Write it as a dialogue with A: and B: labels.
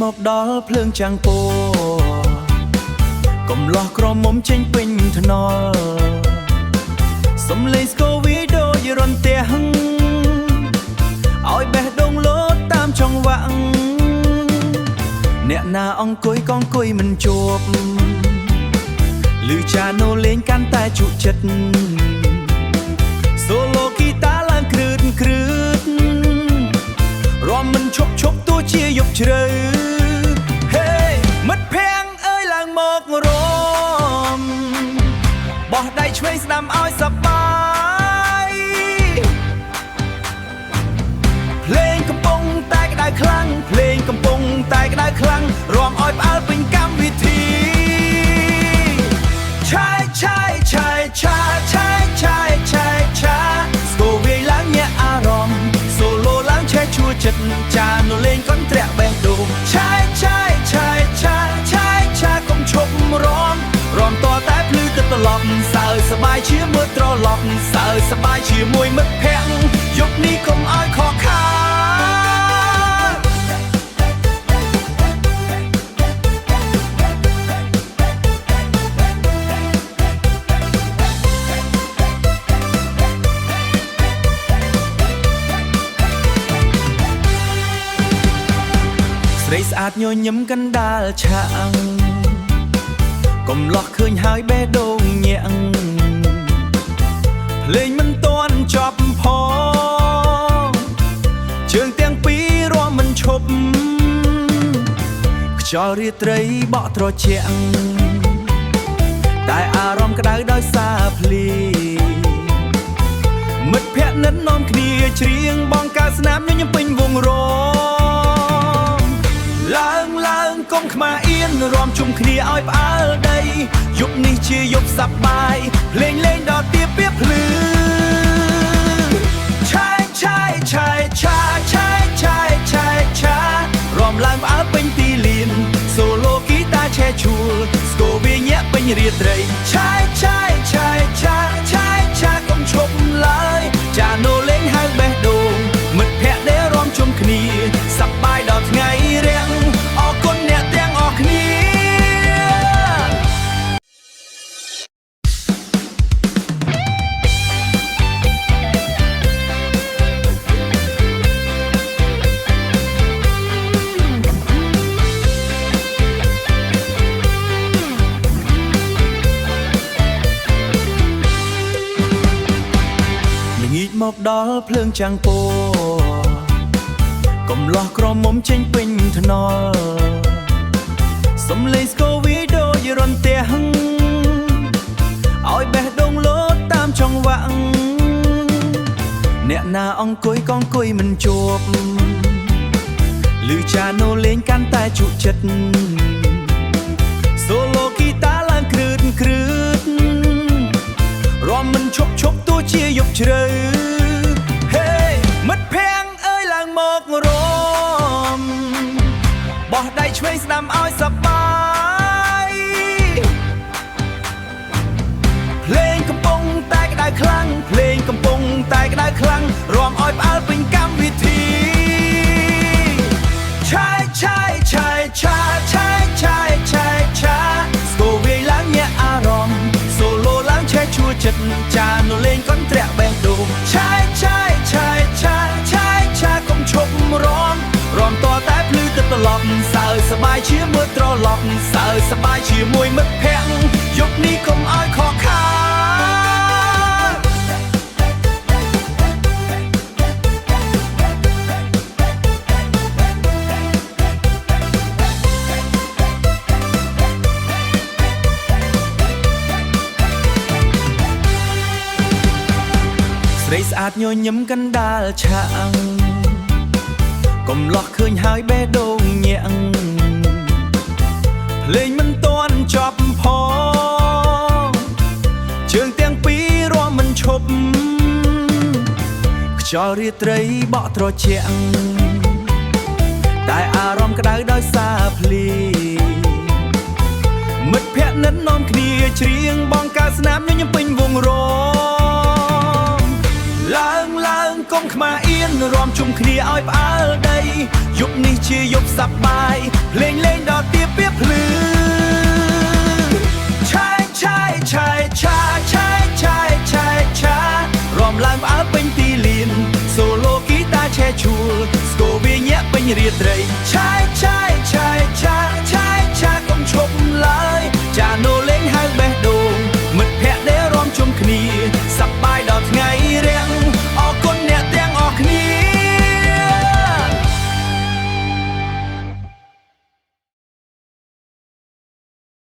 A: មកដល់ភ្លើងចាំងពោកុំលោះក្រមុំចេញពេញថ្នល់សំលេងស្គរវីដូចរន្ទះឲ្យបេះដូងលោតតាមចង្វាក់អ្នកណាអង្គុយកអង្គុយមិនជួបឮចាណូលេងកាន់តែជក់ចិត្តសូឡូហ្គីតាឡើងគ្រឿតគ្រឿតរំមិនឈប់ឈប់ទោះជាយប់ជ្រៅហេមិត្តភក្តិអើយឡើងមករំបោះដៃឆ្វេងស្ដាំឲ្យសប្បាយភ្លេងកំពុងតែក្តៅខ្លាំងភ្លេងកំពុងតែក្តៅខ្លាំងរំឲ្យផ្អើលពេញកម្មវិធីឆាយឆាយឆាយឆាឆាយឆាយឆាយឆាស្គរវាយឡើងញាក់អារម្មណ៍សូឡូឡើងឆេះឈួរចិត្តចានូលេងកន់ត្រាក់បេះដូងឆាយឆាយឆាយឆាឆាយឆាកុំឈប់រំតតែភ្លឺទឹកត្រឡប់សើសប្បាយជាមួយត្រឡប់សើសប្បាយជាមួយមិត្តភក្តិយប់នេះកុំឲ្យខកខានស្រីស្អាតញញឹមកណ្ដាលឆាំងកុំលោះឃើញហើយបេះដូងញាក់ភ្លេងមិនទាន់ចប់ផងជើងទាំងពីររាំមិនឈប់ខ្យល់រាត្រីបក់ត្រជាក់តែអារម្មណ៍ក្តៅដោយសារភ្លៀងមិត្តភក្តិនិតនាំគ្នាច្រៀងបងកើតស្នាមញញឹមពេញវងរំឡើងកុំខ្មាអៀនរាំជុំគ្នាឲ្យផ្អើលដីយប់នេះជាយប់សប្បាយភ្លេងលេងដល់ទៀបពីភ្លឺឆាយឆាយឆាយឆាឆាយឆាយឆាយឆារាំឡើងផ្អើលពេញទីលានសូឡូហ្គីតាឆេះឈួលស្គរវាញាក់ពេញរាត្រីឆាយឆាយឆាយឆាឆាយឆាកុំឈប់ឡើយចាណូលេងហៅបេះដូងមិត្តភក្តិដែលរាំជុំគ្នាសប្បាយដល់ថ្ងៃរាំងអរគុណអ្នកទាំងអស់គ្នាមកដល់ភ្លើងចាំងពោកុំលោះក្រមុំចេញពេញថ្នល់សំលេងស្គរវីដូចរន្ទះឲ្យបេះដូងលោតតាមចង្វាក់អ្នកណាអង្គុយកអង្គុយមិនជួបឮចាណូលេងកាន់តែជក់ចិត្តសូឡូហ្គីតាឡើងគ្រឿតគ្រឿតរំមិនឈប់ឈប់ទោះជាយប់ជ្រៅហេមិត្តភក្តិអើយឡើងមករំបោះដៃឆ្វេងស្ដាំឲ្យសប្បាយភ្លេងកំពុងតែក្តៅខ្លាំងភ្លេងកំពុងតែក្តៅខ្លាំងរំឲ្យផ្អើលពេញកម្មវិធីឆាយឆាយឆាយឆាឆាយឆាយឆាយឆាស្គរវាយឡើងញាក់អារម្មណ៍សូឡូឡើងឆេះឈួរចិត្តចាណូលេងកន់ត្រាក់បេះដូងឆាយឆាយឆាយឆាឆាយឆាកុំឈប់រំតតែភ្លឺទឹកត្រឡប់សើសប្បាយជាមួយត្រឡប់សើសប្បាយជាមួយមិត្តភក្តិយប់នេះកុំឲ្យខកខានស្រីស្អាតញញឹមកណ្ដាលឆាំងកុំលោះឃើញហើយបេះដូងញាក់ភ្លេងមិនទាន់ចប់ផងជើងទាំងពីររាំមិនឈប់ខ្យល់រាត្រីបក់ត្រជាក់តែអារម្មណ៍ក្តៅដោយសារភ្លៀងមិត្តភក្តិនិតនាំគ្នាច្រៀងបងកើតស្នាមញញឹមពេញវងរំឡើងកុំខ្មាអៀន រំជុំគ្នាឲ្យផ្អើលដីយប់នេះជាយប់សប្បាយភ្លេងលេងដល់ទៀបពីភ្លឺឆាយឆាយឆាយឆាឆាយឆាយឆាយឆារំឡើងផ្អើលពេញទីលានសូឡូហ្គីតាឆេឈួលស្គរវាញាក់ពេញរាត្រីឆាយឆាយ